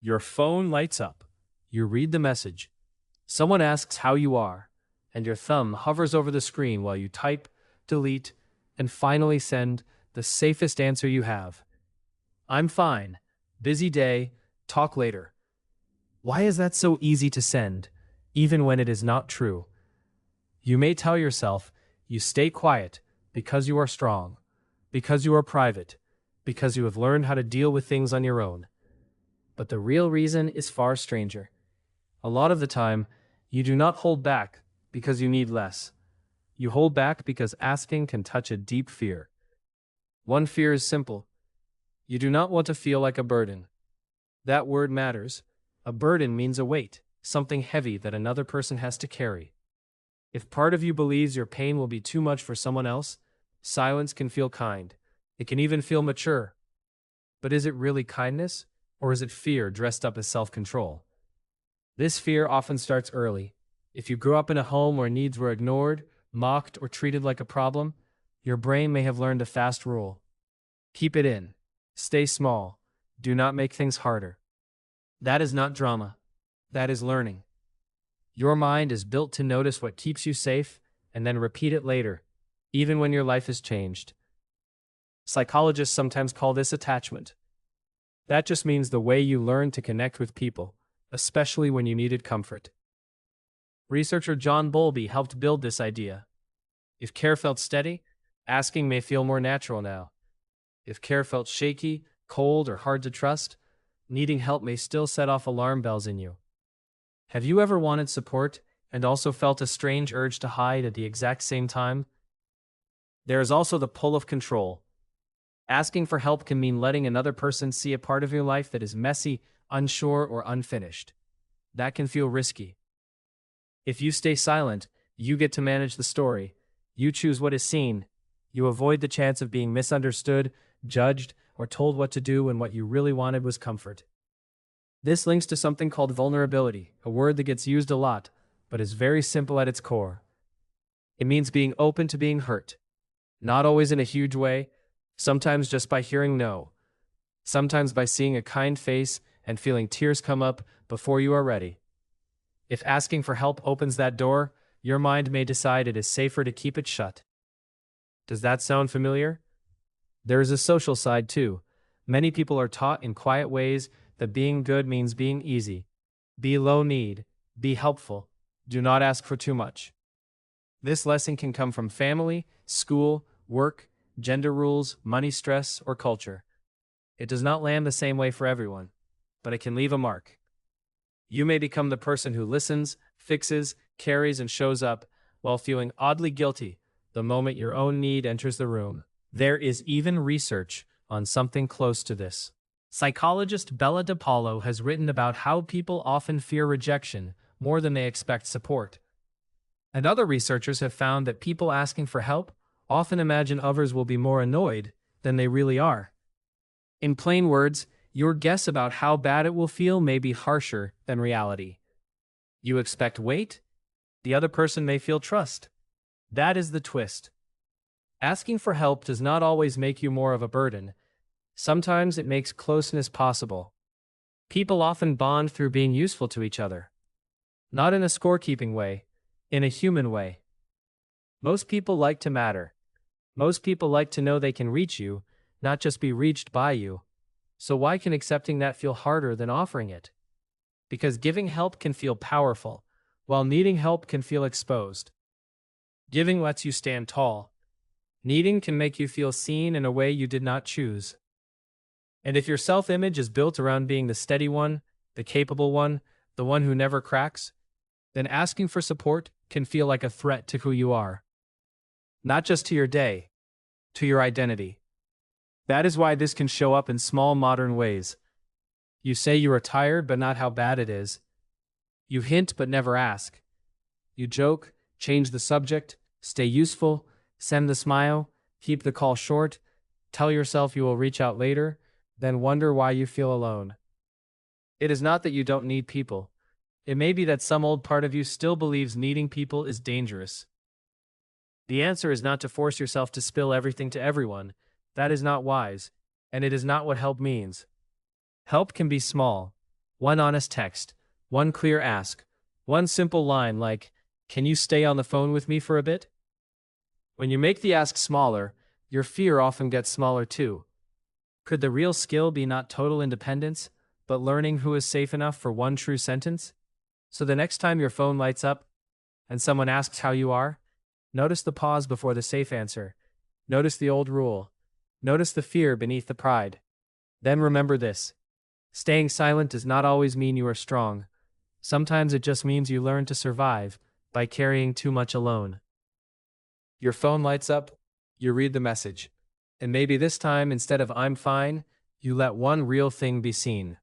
Your phone lights up. You read the message. Someone asks how you are, and your thumb hovers over the screen while you type, delete, and finally send the safest answer you have. I'm fine. Busy day. Talk later. Why is that so easy to send, even when it is not true? You may tell yourself you stay quiet because you are strong, because you are private, because you have learned how to deal with things on your own. But the real reason is far stranger. A lot of the time, you do not hold back because you need less. You hold back because asking can touch a deep fear. One fear is simple. You do not want to feel like a burden. That word matters. A burden means a weight, something heavy that another person has to carry. If part of you believes your pain will be too much for someone else, silence can feel kind. It can even feel mature. But is it really kindness, or is it fear dressed up as self-control? This fear often starts early. If you grew up in a home where needs were ignored, mocked, or treated like a problem, your brain may have learned a fast rule. Keep it in. Stay small. Do not make things harder. That is not drama. That is learning. Your mind is built to notice what keeps you safe and then repeat it later, even when your life has changed. Psychologists sometimes call this attachment. That just means the way you learn to connect with people, especially when you needed comfort. Researcher John Bowlby helped build this idea. If care felt steady, asking may feel more natural now. If care felt shaky, cold, or hard to trust, needing help may still set off alarm bells in you. Have you ever wanted support and also felt a strange urge to hide at the exact same time? There is also the pull of control. Asking for help can mean letting another person see a part of your life that is messy, unsure, or unfinished. That can feel risky. If you stay silent, you get to manage the story. You choose what is seen. You avoid the chance of being misunderstood, judged, or told what to do when what you really wanted was comfort. This links to something called vulnerability, a word that gets used a lot, but is very simple at its core. It means being open to being hurt. Not always in a huge way, sometimes just by hearing no. Sometimes by seeing a kind face and feeling tears come up before you are ready. If asking for help opens that door, your mind may decide it is safer to keep it shut. Does that sound familiar? There is a social side too. Many people are taught in quiet ways that being good means being easy. Be low need. Be helpful. Do not ask for too much. This lesson can come from family, school, work, gender rules, money stress, or culture. It does not land the same way for everyone, but it can leave a mark. You may become the person who listens, fixes, carries, and shows up while feeling oddly guilty the moment your own need enters the room. There is even research on something close to this. Psychologist Bella DePaulo has written about how people often fear rejection more than they expect support. And other researchers have found that people asking for help often imagine others will be more annoyed than they really are. In plain words, your guess about how bad it will feel may be harsher than reality. You expect weight, the other person may feel trust. That is the twist. Asking for help does not always make you more of a burden. Sometimes it makes closeness possible. People often bond through being useful to each other. Not in a scorekeeping way, in a human way. Most people like to matter. Most people like to know they can reach you, not just be reached by you. So why can accepting that feel harder than offering it? Because giving help can feel powerful, while needing help can feel exposed. Giving lets you stand tall. Needing can make you feel seen in a way you did not choose. And if your self-image is built around being the steady one, the capable one, the one who never cracks, then asking for support can feel like a threat to who you are. Not just to your day, to your identity. That is why this can show up in small modern ways. You say you are tired, but not how bad it is. You hint, but never ask. You joke, change the subject, stay useful, send the smile, keep the call short, tell yourself you will reach out later, then wonder why you feel alone. It is not that you don't need people. It may be that some old part of you still believes needing people is dangerous. The answer is not to force yourself to spill everything to everyone. That is not wise, and it is not what help means. Help can be small. One honest text, one clear ask, one simple line like, "Can you stay on the phone with me for a bit?" When you make the ask smaller, your fear often gets smaller too. Could the real skill be not total independence, but learning who is safe enough for one true sentence? So the next time your phone lights up and someone asks how you are, notice the pause before the safe answer. Notice the old rule. Notice the fear beneath the pride. Then remember this. Staying silent does not always mean you are strong. Sometimes it just means you learn to survive by carrying too much alone. Your phone lights up, you read the message. And maybe this time, instead of "I'm fine," you let one real thing be seen.